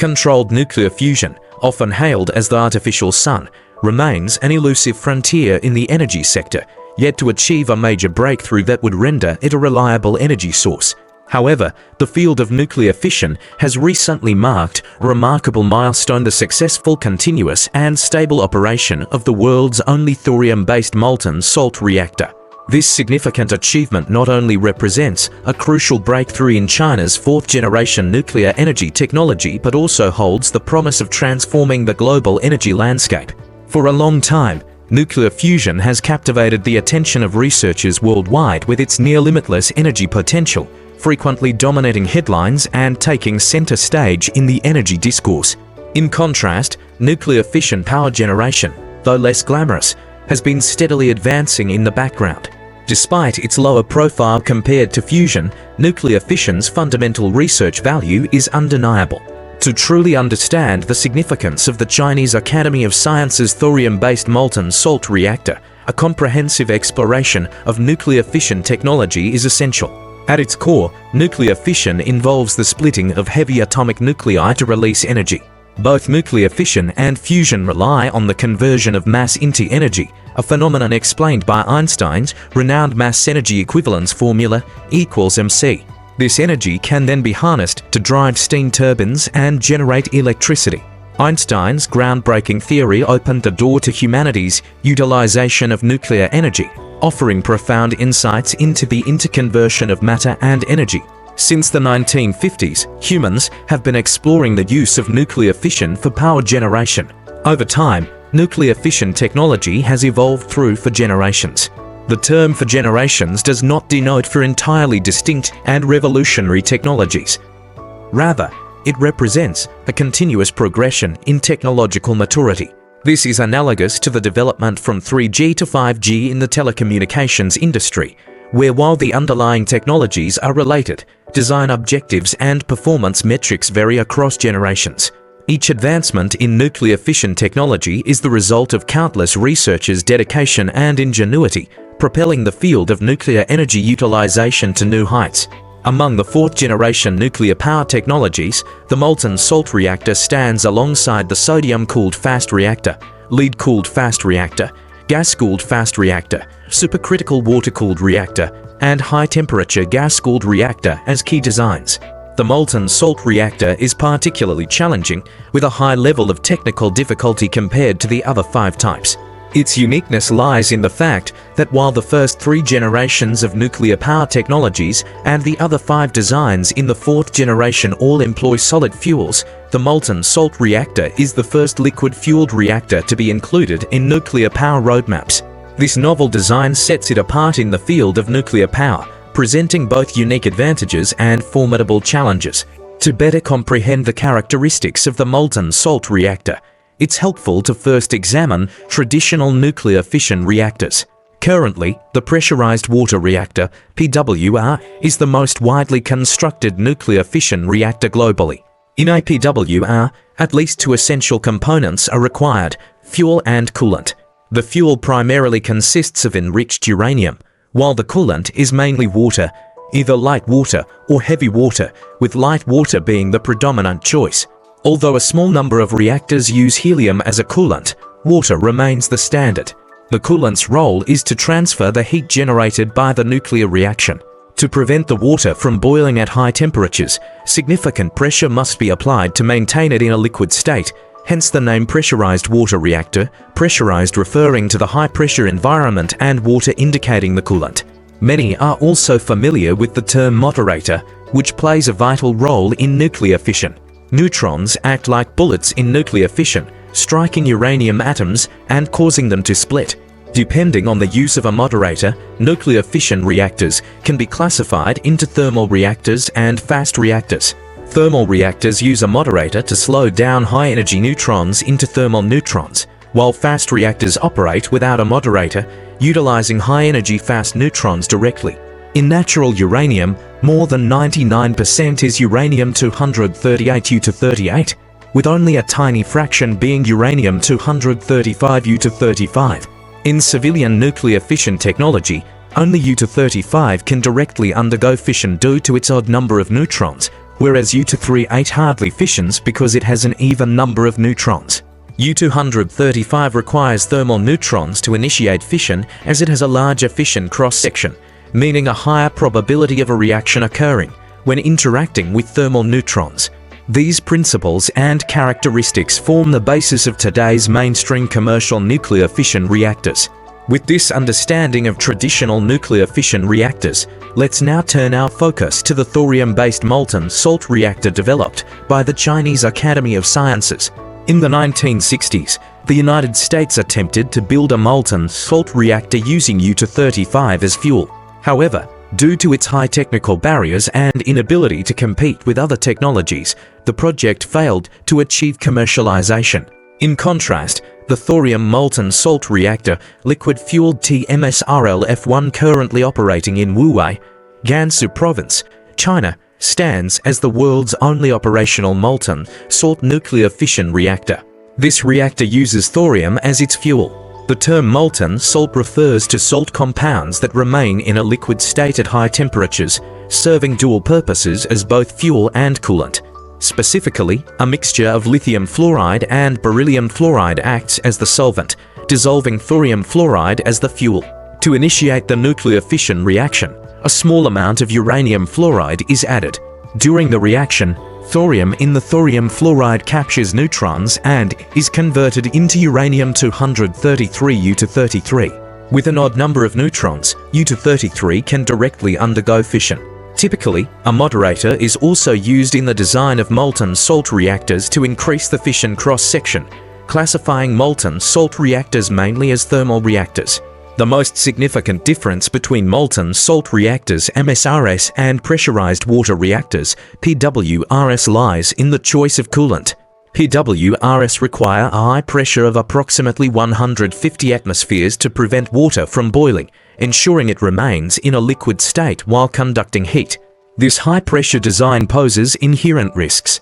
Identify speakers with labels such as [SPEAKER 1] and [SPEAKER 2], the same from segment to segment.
[SPEAKER 1] Controlled nuclear fusion, often hailed as the artificial sun, remains an elusive frontier in the energy sector, yet to achieve a major breakthrough that would render it a reliable energy source. However, the field of nuclear fission has recently marked a remarkable milestone: the successful, continuous, and stable operation of the world's only thorium-based molten salt reactor. This significant achievement not only represents a crucial breakthrough in China's fourth-generation nuclear energy technology, but also holds the promise of transforming the global energy landscape. For a long time, nuclear fusion has captivated the attention of researchers worldwide with its near-limitless energy potential, frequently dominating headlines and taking center stage in the energy discourse. In contrast, nuclear fission power generation, though less glamorous, has been steadily advancing in the background. Despite its lower profile compared to fusion, nuclear fission's fundamental research value is undeniable. To truly understand the significance of the Chinese Academy of Sciences thorium-based molten salt reactor, a comprehensive exploration of nuclear fission technology is essential. At its core, nuclear fission involves the splitting of heavy atomic nuclei to release energy. Both nuclear fission and fusion rely on the conversion of mass into energy, a phenomenon explained by Einstein's renowned mass energy equivalence formula equals mc. This energy can then be harnessed to drive steam turbines and generate electricity. Einstein's groundbreaking theory opened the door to humanity's utilization of nuclear energy, offering profound insights into the interconversion of matter and energy. Since the 1950s, humans have been exploring the use of nuclear fission for power generation. Over time, nuclear fission technology has evolved through for generations. The term for generations does not denote for entirely distinct and revolutionary technologies. Rather, it represents a continuous progression in technological maturity. This is analogous to the development from 3G to 5G in the telecommunications industry, where while the underlying technologies are related, design objectives and performance metrics vary across generations. Each advancement in nuclear fission technology is the result of countless researchers' dedication and ingenuity, propelling the field of nuclear energy utilization to new heights. Among the fourth-generation nuclear power technologies, the molten salt reactor stands alongside the sodium-cooled fast reactor, lead-cooled fast reactor, gas-cooled fast reactor, supercritical water-cooled reactor, and high-temperature gas-cooled reactor as key designs. The molten salt reactor is particularly challenging, with a high level of technical difficulty compared to the other 5 types. Its uniqueness lies in the fact that while the first 3 generations of nuclear power technologies and the other 5 designs in the 4th generation all employ solid fuels, the molten salt reactor is the first liquid-fueled reactor to be included in nuclear power roadmaps. This novel design sets it apart in the field of nuclear power, presenting both unique advantages and formidable challenges. To better comprehend the characteristics of the molten salt reactor, it's helpful to first examine traditional nuclear fission reactors. Currently, the pressurized water reactor, PWR, is the most widely constructed nuclear fission reactor globally. In a PWR, at least 2 essential components are required: fuel and coolant. The fuel primarily consists of enriched uranium, while the coolant is mainly water, either light water or heavy water, with light water being the predominant choice. Although a small number of reactors use helium as a coolant, water remains the standard. The coolant's role is to transfer the heat generated by the nuclear reaction. To prevent the water from boiling at high temperatures, significant pressure must be applied to maintain it in a liquid state, hence the name pressurized water reactor, pressurized referring to the high-pressure environment and water indicating the coolant. Many are also familiar with the term moderator, which plays a vital role in nuclear fission. Neutrons act like bullets in nuclear fission, striking uranium atoms and causing them to split. Depending on the use of a moderator, nuclear fission reactors can be classified into thermal reactors and fast reactors. Thermal reactors use a moderator to slow down high-energy neutrons into thermal neutrons, while fast reactors operate without a moderator, utilizing high-energy fast neutrons directly. In natural uranium, more than 99% is uranium-238 U-38, with only a tiny fraction being uranium-235 U-35. In civilian nuclear fission technology, only U-35 can directly undergo fission due to its odd number of neutrons, whereas U-238 hardly fissions because it has an even number of neutrons. U-235 requires thermal neutrons to initiate fission as it has a larger fission cross-section, meaning a higher probability of a reaction occurring when interacting with thermal neutrons. These principles and characteristics form the basis of today's mainstream commercial nuclear fission reactors. With this understanding of traditional nuclear fission reactors, let's now turn our focus to the thorium-based molten salt reactor developed by the Chinese Academy of Sciences. In the 1960s, the United States attempted to build a molten salt reactor using U-235 as fuel. However, due to its high technical barriers and inability to compete with other technologies, the project failed to achieve commercialization. In contrast, the thorium molten salt reactor, liquid-fueled TMSRL-F1 currently operating in Wuwei, Gansu Province, China, stands as the world's only operational molten salt nuclear fission reactor. This reactor uses thorium as its fuel. The term molten salt refers to salt compounds that remain in a liquid state at high temperatures, serving dual purposes as both fuel and coolant. Specifically, a mixture of lithium fluoride and beryllium fluoride acts as the solvent, dissolving thorium fluoride as the fuel. To initiate the nuclear fission reaction, a small amount of uranium fluoride is added. During the reaction, thorium in the thorium fluoride captures neutrons and is converted into uranium-233 U-233. With an odd number of neutrons, U-233 can directly undergo fission. Typically, a moderator is also used in the design of molten salt reactors to increase the fission cross-section, classifying molten salt reactors mainly as thermal reactors. The most significant difference between molten salt reactors (MSRS) and pressurized water reactors (PWRS) lies in the choice of coolant. PWRS require a high pressure of approximately 150 atmospheres to prevent water from boiling, ensuring it remains in a liquid state while conducting heat. This high-pressure design poses inherent risks.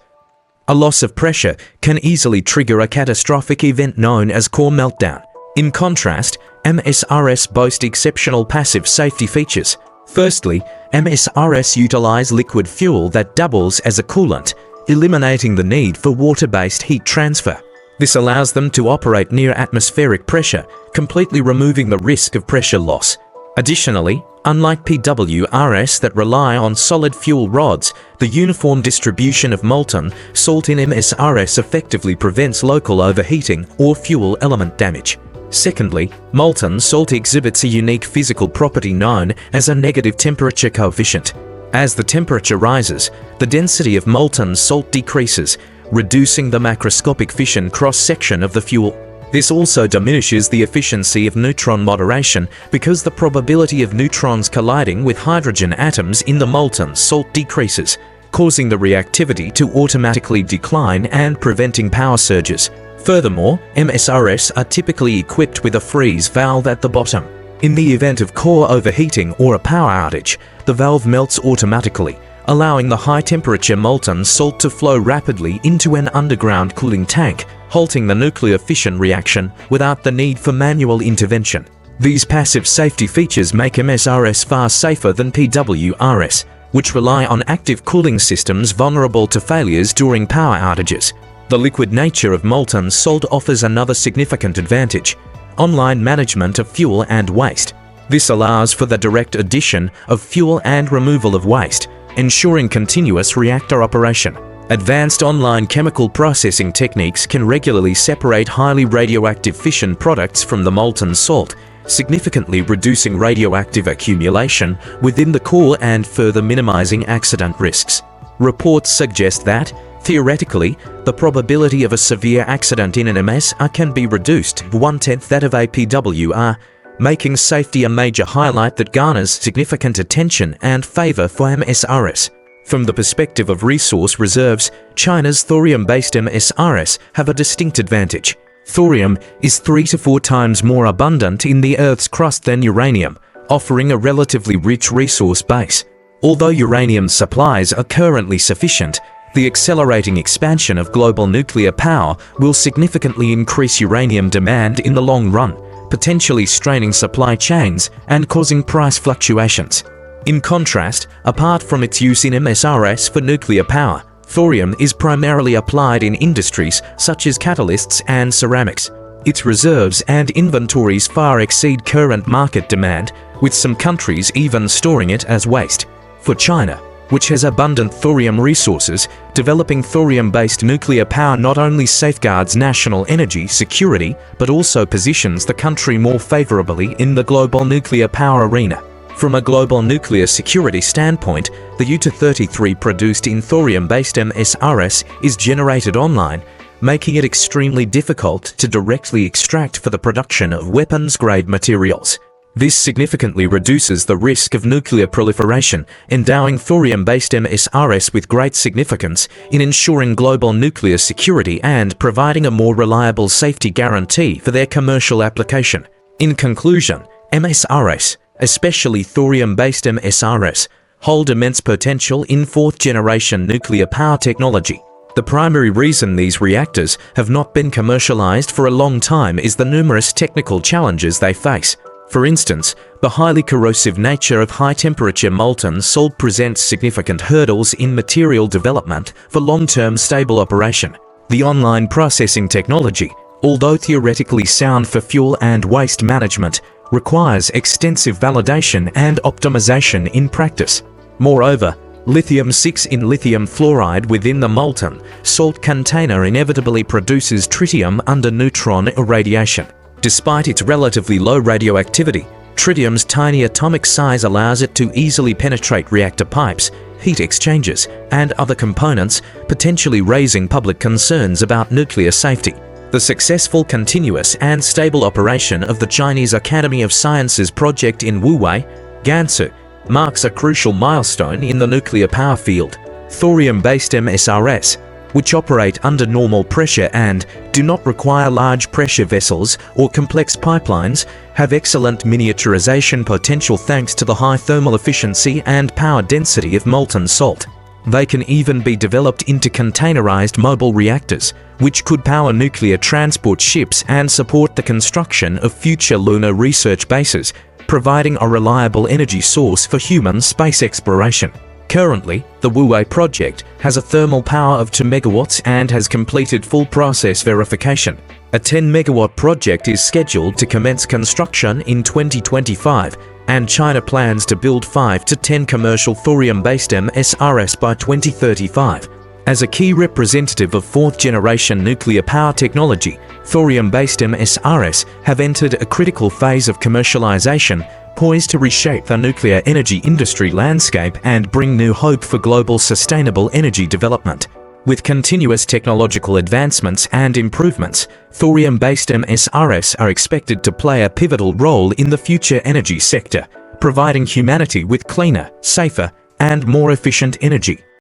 [SPEAKER 1] A loss of pressure can easily trigger a catastrophic event known as core meltdown. In contrast, MSRS boast exceptional passive safety features. Firstly, MSRS utilize liquid fuel that doubles as a coolant, eliminating the need for water-based heat transfer. This allows them to operate near atmospheric pressure, completely removing the risk of pressure loss. Additionally, unlike PWRS that rely on solid fuel rods, the uniform distribution of molten salt in MSRS effectively prevents local overheating or fuel element damage. Secondly, molten salt exhibits a unique physical property known as a negative temperature coefficient. As the temperature rises, the density of molten salt decreases, reducing the macroscopic fission cross-section of the fuel. This also diminishes the efficiency of neutron moderation because the probability of neutrons colliding with hydrogen atoms in the molten salt decreases, causing the reactivity to automatically decline and preventing power surges. Furthermore, MSRS are typically equipped with a freeze valve at the bottom. In the event of core overheating or a power outage, the valve melts automatically, allowing the high-temperature molten salt to flow rapidly into an underground cooling tank, halting the nuclear fission reaction without the need for manual intervention. These passive safety features make MSRS far safer than PWRS, which rely on active cooling systems vulnerable to failures during power outages. The liquid nature of molten salt offers another significant advantage: online management of fuel and waste. This allows for the direct addition of fuel and removal of waste, ensuring continuous reactor operation. Advanced online chemical processing techniques can regularly separate highly radioactive fission products from the molten salt, significantly reducing radioactive accumulation within the core and further minimizing accident risks. Reports suggest that, theoretically, the probability of a severe accident in an MSR can be reduced to 1/10 that of a PWR, making safety a major highlight that garners significant attention and favor for MSRS. From the perspective of resource reserves, China's thorium-based MSRS have a distinct advantage. Thorium is 3 to 4 times more abundant in the Earth's crust than uranium, offering a relatively rich resource base. Although uranium supplies are currently sufficient, the accelerating expansion of global nuclear power will significantly increase uranium demand in the long run, potentially straining supply chains and causing price fluctuations. In contrast, apart from its use in MSRS for nuclear power, thorium is primarily applied in industries such as catalysts and ceramics. Its reserves and inventories far exceed current market demand, with some countries even storing it as waste. For China, which has abundant thorium resources, developing thorium-based nuclear power not only safeguards national energy security, but also positions the country more favorably in the global nuclear power arena. From a global nuclear security standpoint, the U-233 produced in thorium-based MSRS is generated online, making it extremely difficult to directly extract for the production of weapons-grade materials. This significantly reduces the risk of nuclear proliferation, endowing thorium-based MSRS with great significance in ensuring global nuclear security and providing a more reliable safety guarantee for their commercial application. In conclusion, MSRS, especially thorium-based MSRS, hold immense potential in fourth-generation nuclear power technology. The primary reason these reactors have not been commercialized for a long time is the numerous technical challenges they face. For instance, the highly corrosive nature of high-temperature molten salt presents significant hurdles in material development for long-term stable operation. The online processing technology, although theoretically sound for fuel and waste management, requires extensive validation and optimization in practice. Moreover, lithium-6 in lithium fluoride within the molten salt container inevitably produces tritium under neutron irradiation. Despite its relatively low radioactivity, tritium's tiny atomic size allows it to easily penetrate reactor pipes, heat exchangers, and other components, potentially raising public concerns about nuclear safety. The successful, continuous, and stable operation of the Chinese Academy of Sciences project in Wuwei, Gansu, marks a crucial milestone in the nuclear power field. Thorium-based MSRS, which operate under normal pressure and do not require large pressure vessels or complex pipelines, have excellent miniaturization potential thanks to the high thermal efficiency and power density of molten salt. They can even be developed into containerized mobile reactors, which could power nuclear transport ships and support the construction of future lunar research bases, providing a reliable energy source for human space exploration. Currently, the Wuwei project has a thermal power of 2 megawatts and has completed full process verification. A 10-megawatt project is scheduled to commence construction in 2025, and China plans to build 5 to 10 commercial thorium-based MSRS by 2035. As a key representative of fourth-generation nuclear power technology, thorium-based MSRS have entered a critical phase of commercialization, poised to reshape the nuclear energy industry landscape and bring new hope for global sustainable energy development. With continuous technological advancements and improvements, thorium-based MSRS are expected to play a pivotal role in the future energy sector, providing humanity with cleaner, safer, and more efficient energy.